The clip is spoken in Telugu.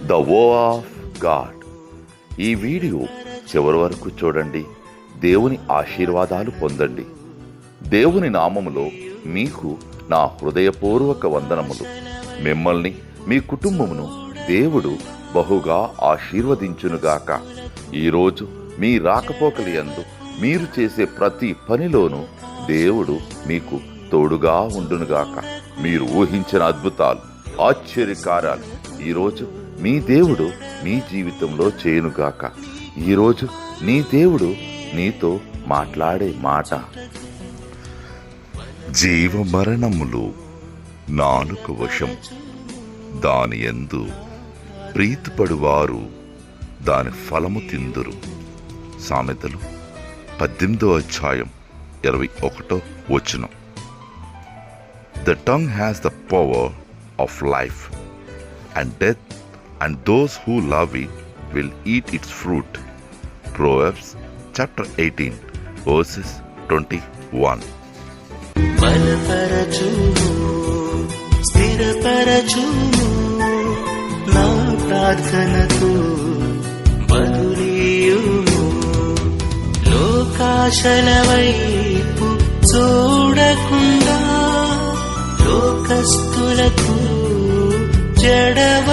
ద వో ఆఫ్ గాడ్. ఈ వీడియో చివరి వరకు చూడండి. దేవుని ఆశీర్వాదాలు పొందండి. దేవుని నామములో మీకు నా హృదయపూర్వక వందనములు. మిమ్మల్ని మీ కుటుంబమును దేవుడు బహుగా ఆశీర్వదించునుగాక. ఈరోజు మీ రాకపోకలి యందు మీరు చేసే ప్రతి పనిలోనూ దేవుడు మీకు తోడుగా ఉండునుగాక. మీరు ఊహించిన అద్భుతాలు, ఆశ్చర్యకార్యాలు ఈరోజు మీ దేవుడు మీ జీవితంలో చేయునుగాక. ఈరోజు నీ దేవుడు నీతో మాట్లాడే మాట, జీవమరణములు నాలుక వశం, దాని యందు ప్రీతిపడువారు దాని ఫలము తిందురు. సామెతలు 18:21. The tongue has the power of life and death, and those who love it will eat its fruit. Proverbs chapter 18 verses 21. బలపరచుము, స్థిరపరచుము, నా ప్రార్థనకు బదులీయుము. లోకాశల వైపు చూడకుండా లోకస్తులకు జడవ